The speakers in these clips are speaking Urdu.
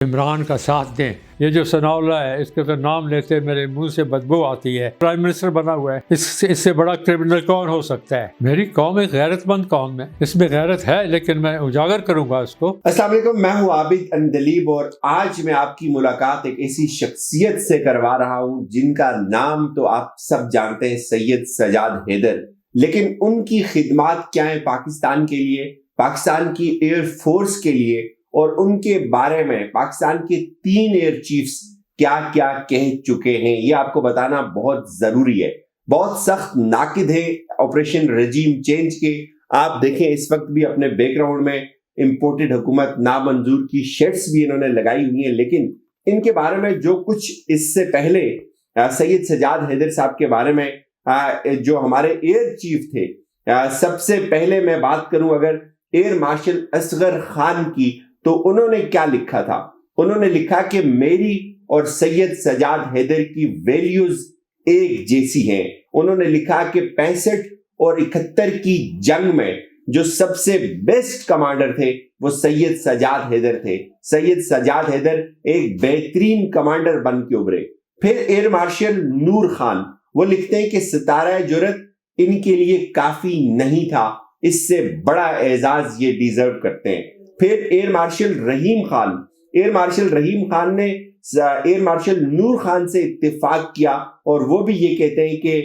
عمران کا ساتھ دیں. یہ جو ثناء اللہ ہے اس کے تو نام لیتے میرے منہ سے بدبو آتی ہے. پرائم منسٹر بنا ہوا ہے, اس سے بڑا کرمنل کون ہو سکتا ہے؟ میری قوم ایک غیرت مند قوم ہے, اس میں غیرت ہے, لیکن میں اجاگر کروں گا اس کو. السلام علیکم, میں ہوں عابد اندلیب اور آج میں آپ کی ملاقات ایک ایسی شخصیت سے کروا رہا ہوں جن کا نام تو آپ سب جانتے ہیں, سید سجاد حیدر. لیکن ان کی خدمات کیا ہیں پاکستان کے لیے, پاکستان کی ایئر فورس کے لیے, اور ان کے بارے میں پاکستان کے 3 ایئر چیفز کیا کیا کہہ چکے ہیں, یہ آپ کو بتانا بہت ضروری ہے. بہت سخت ناقد ہیں آپریشن رجیم چینج کے. آپ دیکھیں اس وقت بھی اپنے بیک گراؤنڈ میں امپورٹڈ حکومت نامنظور کی شرٹس بھی انہوں نے لگائی ہوئی ہیں. لیکن ان کے بارے میں جو کچھ اس سے پہلے سید سجاد حیدر صاحب کے بارے میں جو ہمارے ایئر چیف تھے, سب سے پہلے میں بات کروں اگر ایئر مارشل اصغر خان کی, تو انہوں نے کیا لکھا تھا. انہوں نے لکھا کہ میری اور سید سجاد حیدر کی ویلیوز ایک جیسی ہیں. انہوں نے لکھا کہ 65 اور 71 کی جنگ میں جو سب سے بیسٹ کمانڈر تھے وہ سید سجاد حیدر تھے. سید سجاد حیدر ایک بہترین کمانڈر بن کے ابھرے. پھر ایئر مارشل نور خان, وہ لکھتے ہیں کہ ستارہ جرأت ان کے لیے کافی نہیں تھا, اس سے بڑا اعزاز یہ ڈیزرو کرتے ہیں. پھر ایئر مارشل رحیم خان, ایئر مارشل رحیم خان نے ایئر مارشل نور خان سے اتفاق کیا اور وہ بھی یہ کہتے ہیں کہ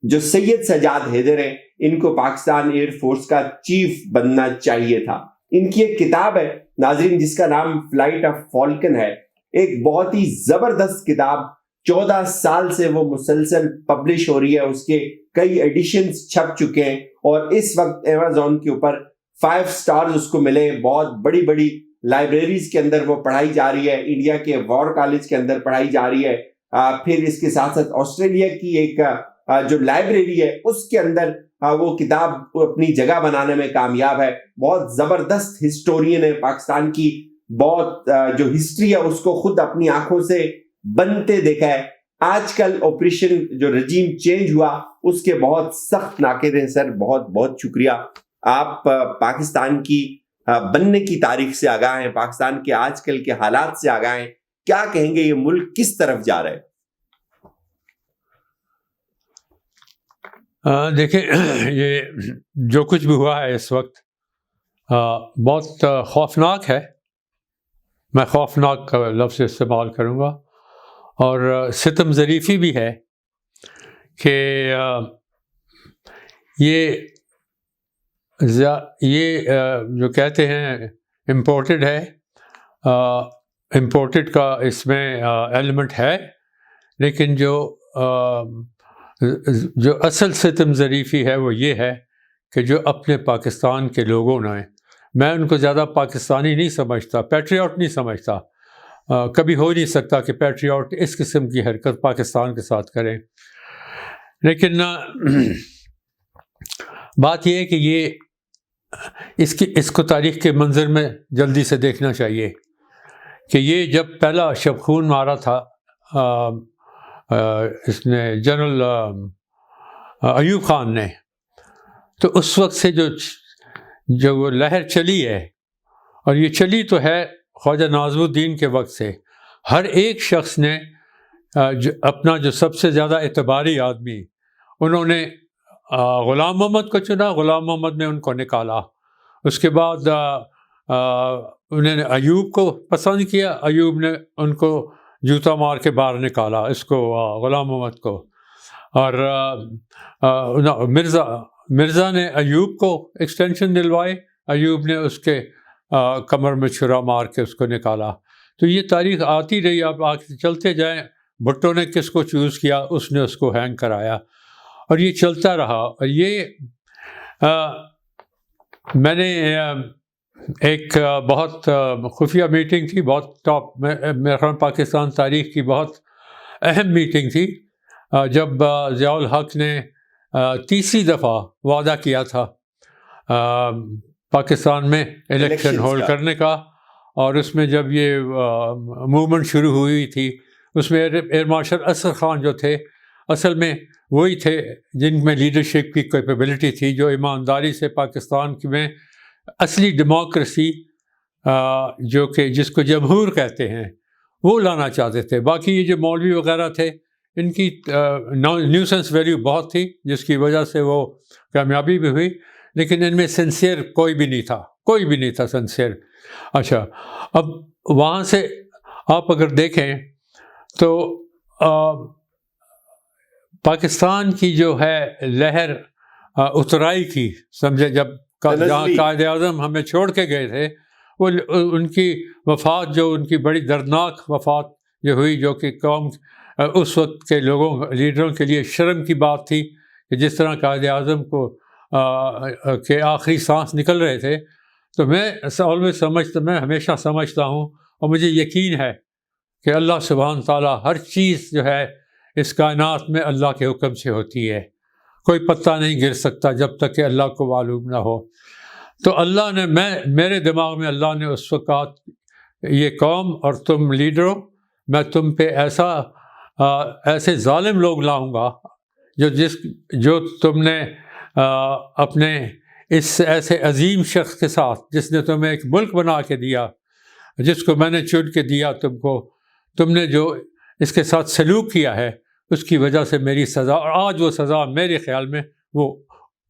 جو سید سجاد حیدر ہیں ان کو پاکستان ایئر فورس کا چیف بننا چاہیے تھا. ان کی ایک کتاب ہے ناظرین جس کا نام فلائٹ آف فالکن ہے, ایک بہت ہی زبردست کتاب. 14 سال سے وہ مسلسل پبلش ہو رہی ہے, اس کے کئی ایڈیشنز چھپ چکے ہیں اور اس وقت ایمیزون کے اوپر 5 سٹارز اس کو ملے. بہت بڑی بڑی لائبریریز کے اندر وہ پڑھائی جا رہی ہے, انڈیا کے وار کالج کے اندر پڑھائی جا رہی ہے. پھر اس کے ساتھ ساتھ آسٹریلیا کی ایک جو لائبریری ہے اس کے اندر وہ کتاب اپنی جگہ بنانے میں کامیاب ہے. بہت زبردست ہسٹورین ہے پاکستان کی, بہت جو ہسٹری ہے اس کو خود اپنی آنکھوں سے بنتے دیکھا ہے. آج کل آپریشن جو رجیم چینج ہوا اس کے بہت سخت ناقد ہیں. سر بہت بہت شکریہ, آپ پاکستان کی بننے کی تاریخ سے آگاہ ہیں, پاکستان کے آج کل کے حالات سے آگاہ ہیں. کیا کہیں گے, یہ ملک کس طرف جا رہا ہے؟ دیکھیں, یہ جو کچھ بھی ہوا ہے اس وقت بہت خوفناک ہے. میں خوفناک کا لفظ استعمال کروں گا, اور ستم ظریفی بھی ہے کہ یہ جو کہتے ہیں امپورٹڈ ہے, امپورٹڈ کا اس میں ایلیمنٹ ہے, لیکن جو اصل ستم ظریفی ہے وہ یہ ہے کہ جو اپنے پاکستان کے لوگوں نے, میں ان کو زیادہ پاکستانی نہیں سمجھتا, پیٹریوٹ نہیں سمجھتا, کبھی ہو نہیں سکتا کہ پیٹریوٹ اس قسم کی حرکت پاکستان کے ساتھ کریں. لیکن بات یہ ہے کہ یہ اس کو تاریخ کے منظر میں جلدی سے دیکھنا چاہیے کہ یہ جب پہلا شب خون مارا تھا اس نے جنرل ایوب خان نے, تو اس وقت سے جو وہ لہر چلی ہے, اور یہ چلی تو ہے خواجہ ناظم الدین کے وقت سے, ہر ایک شخص نے اپنا جو سب سے زیادہ اعتباری آدمی, انہوں نے غلام محمد کو چنا, غلام محمد نے ان کو نکالا. اس کے بعد انہوں نے ایوب کو پسند کیا, ایوب نے ان کو جوتا مار کے باہر نکالا, اس کو غلام محمد کو. اور مرزا نے ایوب کو ایکسٹینشن دلوائے, ایوب نے اس کے کمر میں چھرا مار کے اس کو نکالا. تو یہ تاریخ آتی رہی, آپ آگے چلتے جائیں. بھٹو نے کس کو چوز کیا, اس نے اس کو ہینگ کرایا, اور یہ چلتا رہا. اور یہ میں نے ایک بہت خفیہ میٹنگ تھی, بہت ٹاپ, میرے خیال پاکستان تاریخ کی بہت اہم میٹنگ تھی, جب ضیاء الحق نے 30 دفعہ وعدہ کیا تھا پاکستان میں الیکشن ہولڈ کرنے کا. اور اس میں جب یہ موومنٹ شروع ہوئی تھی, اس میں ایئر مارشل اصغر خان جو تھے اصل میں وہی تھے جن میں لیڈرشپ کی کیپیبلٹی تھی, جو ایمانداری سے پاکستان میں اصلی ڈیموکریسی جو کہ جس کو جمہور کہتے ہیں وہ لانا چاہتے تھے. باقی یہ جو مولوی وغیرہ تھے ان کی نیوسنس ویلیو بہت تھی جس کی وجہ سے وہ کامیابی بھی ہوئی, لیکن ان میں سنسیئر کوئی بھی نہیں تھا سنسیئر. اچھا, اب وہاں سے آپ اگر دیکھیں تو پاکستان کی جو ہے لہر اترائی کی, سمجھے, جب جہاں قائد اعظم ہمیں چھوڑ کے گئے تھے, وہ ان کی وفات, جو ان کی بڑی دردناک وفات جو ہوئی, جو کہ قوم اس وقت کے لیڈروں کے لیے شرم کی بات تھی کہ جس طرح قائد اعظم کو کے آخری سانس نکل رہے تھے. تو میں ہمیشہ سمجھتا ہوں اور مجھے یقین ہے کہ اللہ سبحانہ تعالیٰ ہر چیز جو ہے اس کائنات میں اللہ کے حکم سے ہوتی ہے. کوئی پتا نہیں گر سکتا جب تک کہ اللہ کو معلوم نہ ہو. تو اللہ نے میرے دماغ میں اللہ نے اس وقت کہا, یہ قوم اور تم لیڈروں, میں تم پہ ایسے ظالم لوگ لاؤں گا جو تم نے اپنے اس ایسے عظیم شخص کے ساتھ, جس نے تمہیں ایک ملک بنا کے دیا, جس کو میں نے چن کے دیا تم نے جو اس کے ساتھ سلوک کیا ہے, اس کی وجہ سے میری سزا, اور آج وہ سزا میرے خیال میں وہ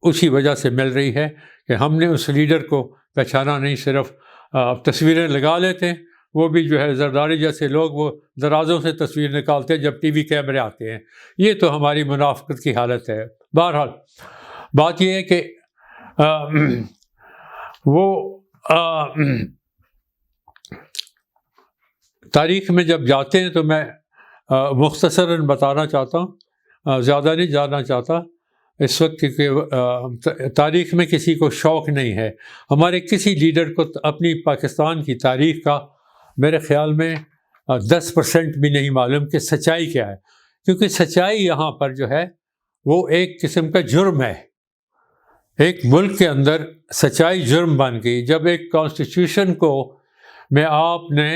اسی وجہ سے مل رہی ہے کہ ہم نے اس لیڈر کو پہچانا نہیں. صرف تصویریں لگا لیتے ہیں, وہ بھی جو ہے زرداری جیسے لوگ وہ درازوں سے تصویر نکالتے ہیں جب ٹی وی کیمرے آتے ہیں. یہ تو ہماری منافقت کی حالت ہے. بہرحال بات یہ ہے کہ وہ تاریخ میں جب جاتے ہیں تو میں مختصراً بتانا چاہتا ہوں, زیادہ نہیں جاننا چاہتا اس وقت, کیونکہ تاریخ میں کسی کو شوق نہیں ہے. ہمارے کسی لیڈر کو اپنی پاکستان کی تاریخ کا میرے خیال میں 10% بھی نہیں معلوم کہ سچائی کیا ہے, کیونکہ سچائی یہاں پر جو ہے وہ ایک قسم کا جرم ہے. ایک ملک کے اندر سچائی جرم بن گئی جب ایک کانسٹیٹیوشن کو میں آپ نے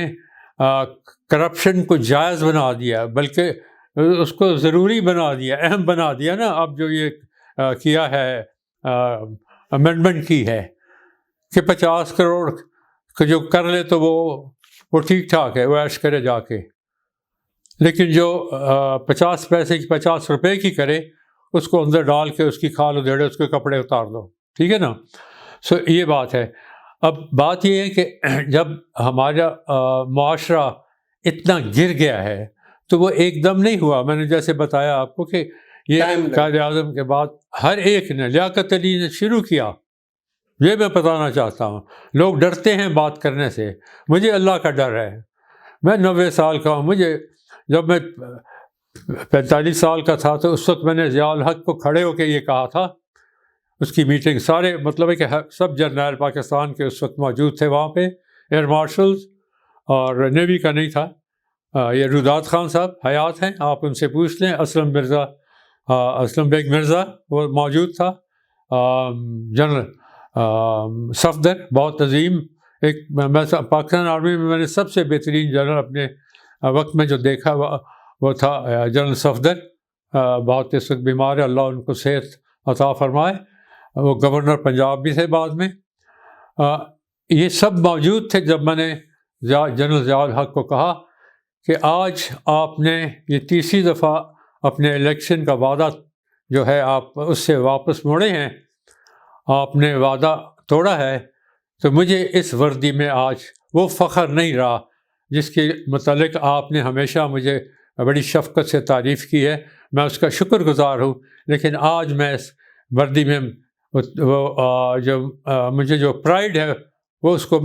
کرپشن کو جائز بنا دیا, بلکہ اس کو ضروری بنا دیا, اہم بنا دیا نا. اب جو یہ کیا ہے امینڈمنٹ کی ہے کہ 50 کروڑ کا جو کر لے تو وہ ٹھیک ٹھاک ہے, وہ عیش کرے جا کے, لیکن جو 50 پیسے کی 50 روپے کی کرے اس کو اندر ڈال کے اس کی کھال ادھیڑے, اس کے کپڑے اتار دو, ٹھیک ہے نا. یہ بات ہے. اب بات یہ ہے کہ جب ہمارا معاشرہ اتنا گر گیا ہے تو وہ ایک دم نہیں ہوا. میں نے جیسے بتایا آپ کو کہ یہ قائد اعظم کے بعد ہر ایک نے, لیاقت علی نے شروع کیا. یہ میں بتانا چاہتا ہوں, لوگ ڈرتے ہیں بات کرنے سے, مجھے اللہ کا ڈر ہے. میں 90 سال کا ہوں. جب میں 45 سال کا تھا تو اس وقت میں نے ضیاء الحق کو کھڑے ہو کے یہ کہا تھا, اس کی میٹنگ, سارے مطلب ہے کہ سب جرنیل پاکستان کے اس وقت موجود تھے وہاں پہ, ایئر مارشلز اور نیوی کا نہیں تھا. یہ روداد خان صاحب حیات ہیں, آپ ان سے پوچھ لیں. اسلم بیگ مرزا وہ موجود تھا. جنرل صفدر بہت عظیم, میں پاکستان آرمی میں نے سب سے بہترین جنرل اپنے وقت میں جو دیکھا وہ تھا جنرل صفدر. بہت اس وقت بیمار ہے, اللہ ان کو صحت عطا فرمائے. وہ گورنر پنجاب بھی تھے بعد میں. یہ سب موجود تھے جب میں نے جنرل ضیاء الحق کو کہا کہ آج آپ نے یہ تیسری دفعہ اپنے الیکشن کا وعدہ جو ہے آپ اس سے واپس موڑے ہیں, آپ نے وعدہ توڑا ہے, تو مجھے اس وردی میں آج وہ فخر نہیں رہا جس کے متعلق آپ نے ہمیشہ مجھے بڑی شفقت سے تعریف کی ہے. میں اس کا شکر گزار ہوں, لیکن آج میں اس وردی میں مجھے جو پرائڈ ہے وہ اس کو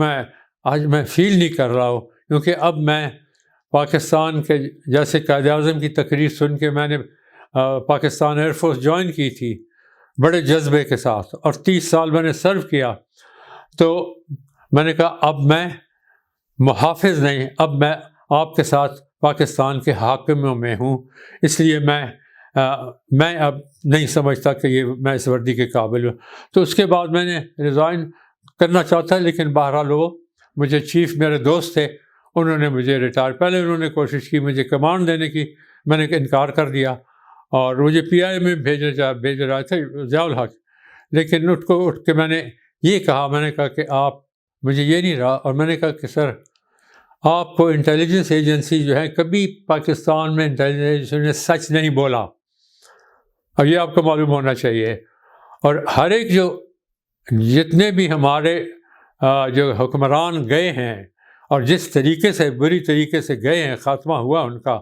آج میں فیل نہیں کر رہا ہوں, کیونکہ اب میں پاکستان کے جیسے قائد اعظم کی تقریر سن کے میں نے پاکستان ایئر فورس جوائن کی تھی بڑے جذبے کے ساتھ, اور 30 سال میں نے سرو کیا. تو میں نے کہا اب میں محافظ نہیں, اب میں آپ کے ساتھ پاکستان کے حاکموں میں ہوں, اس لیے میں اب نہیں سمجھتا کہ میں اس وردی کے قابل ہوں. تو اس کے بعد میں نے ریزائن کرنا چاہتا, لیکن بہرحال وہ مجھے چیف میرے دوست تھے, انہوں نے مجھے ریٹائر, پہلے انہوں نے کوشش کی مجھے کمانڈ دینے کی, میں نے انکار کر دیا, اور مجھے PI میں بھیج رہا تھا ضیاء الحق. لیکن اٹھ کے میں نے یہ کہا, میں نے کہا کہ آپ مجھے یہ نہیں رہا. اور میں نے کہا کہ سر آپ کو انٹیلیجنس ایجنسی جو ہے کبھی پاکستان میں انٹیلیجنس نے سچ نہیں بولا، اور یہ آپ کو معلوم ہونا چاہیے. اور ہر ایک جتنے بھی ہمارے جو حکمران گئے ہیں اور جس طریقے سے بری طریقے سے گئے ہیں، خاتمہ ہوا ان کا،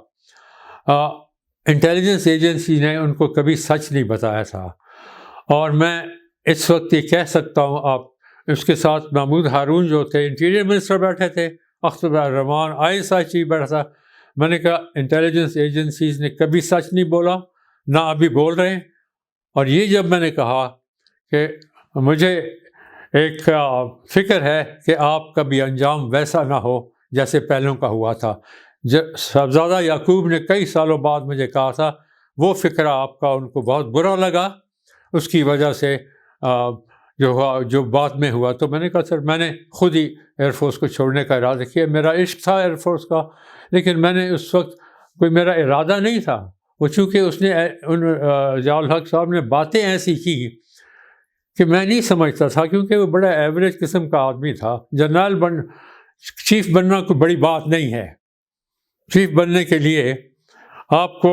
انٹیلیجنس ایجنسی نے ان کو کبھی سچ نہیں بتایا تھا. اور میں اس وقت یہ کہہ سکتا ہوں، آپ اس کے ساتھ محمود ہارون جو تھے انٹیریئر منسٹر بیٹھے تھے، اختر الرحمان ISI چیف بیٹھا تھا. میں نے کہا انٹیلیجنس ایجنسیز نے کبھی سچ نہیں بولا، نہ ابھی بول رہے ہیں. اور یہ جب میں نے کہا کہ مجھے ایک فکر ہے کہ آپ کا بھی انجام ویسا نہ ہو جیسے پہلوں کا ہوا تھا. صاحبزادہ یعقوب نے کئی سالوں بعد مجھے کہا تھا وہ فکرہ آپ کا ان کو بہت برا لگا، اس کی وجہ سے جو بعد میں ہوا. تو میں نے کہا سر میں نے خود ہی ایئر فورس کو چھوڑنے کا ارادہ کیا. میرا عشق تھا ایئر فورس کا، لیکن میں نے اس وقت کوئی میرا ارادہ نہیں تھا. وہ چونکہ اس نے ضیاء الحق صاحب نے باتیں ایسی کی کہ میں نہیں سمجھتا تھا، کیونکہ وہ بڑا ایوریج قسم کا آدمی تھا. چیف بننا کوئی بڑی بات نہیں ہے. چیف بننے کے لیے آپ کو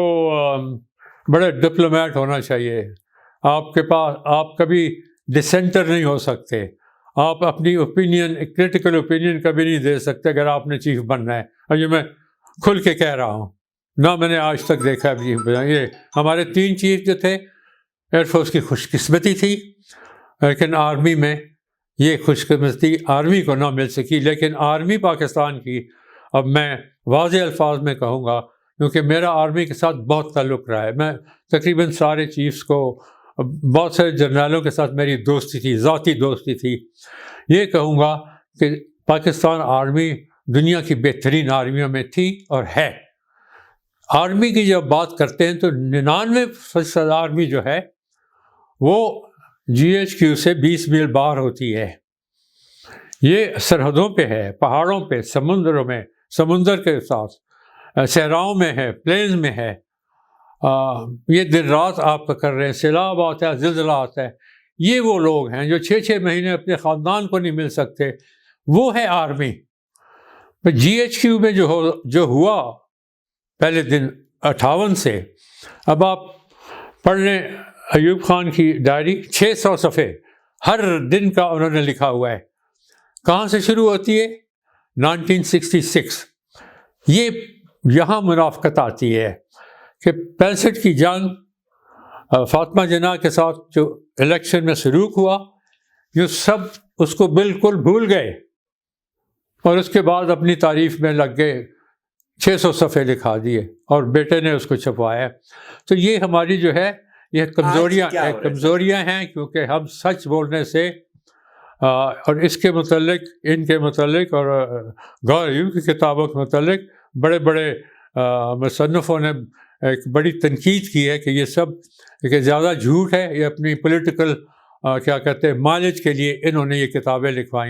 بڑے ڈپلومیٹ ہونا چاہیے. آپ کے پاس آپ کبھی ڈسینٹر نہیں ہو سکتے. آپ اپنی اوپینین، کریٹیکل اوپینین کبھی نہیں دے سکتے اگر آپ نے چیف بننا ہے. اور یہ میں کھل کے کہہ رہا ہوں، نہ میں نے آج تک دیکھا چیف بنا. یہ ہمارے 3 چیف جو تھے ایئر فورس کی خوش قسمتی تھی، لیکن آرمی میں یہ خوش قسمتی آرمی کو نہ مل سکی. لیکن آرمی پاکستان کی، اب میں واضح الفاظ میں کہوں گا کیونکہ میرا آرمی کے ساتھ بہت تعلق رہا ہے، میں تقریباً سارے چیفز کو، بہت سارے جرنیلوں کے ساتھ میری دوستی تھی، ذاتی دوستی تھی. یہ کہوں گا کہ پاکستان آرمی دنیا کی بہترین آرمیوں میں تھی اور ہے. آرمی کی جب بات کرتے ہیں تو 99% آرمی جو ہے وہ GHQ سے 20 میل باہر ہوتی ہے. یہ سرحدوں پہ ہے، پہاڑوں پہ، سمندروں میں، سمندر کے ساتھ، صحراؤں میں ہے، پلینز میں ہے. یہ دن رات آپ کا کر رہے ہیں. سیلاب آتا ہے، زلزلہ آتا ہے. یہ وہ لوگ ہیں جو 6 مہینے اپنے خاندان کو نہیں مل سکتے. وہ ہے آرمی. GHQ میں جو ہوا پہلے دن 58 سے، اب آپ پڑھ لیں ایوب خان کی ڈائری، 600 صفحے ہر دن کا انہوں نے لکھا ہوا ہے. کہاں سے شروع ہوتی ہے؟ 1966. یہ یہاں منافقت آتی ہے کہ 65 کی جنگ فاطمہ جناح کے ساتھ جو الیکشن میں سلوک ہوا، یہ سب اس کو بالکل بھول گئے اور اس کے بعد اپنی تعریف میں لگ گئے، 600 صفحے لکھا دیے اور بیٹے نے اس کو چھپوایا. تو یہ ہماری جو ہے یہ کمزوریاں ہیں، کیونکہ ہم سچ بولنے سے اور اس کے متعلق، ان کے متعلق اور غور کی کتابوں کے متعلق بڑے بڑے مصنفوں نے ایک بڑی تنقید کی ہے کہ یہ سب کہ زیادہ جھوٹ ہے. یہ اپنی پولیٹیکل کیا کہتے ہیں مائلیج کے لیے انہوں نے یہ کتابیں لکھوائی ہیں.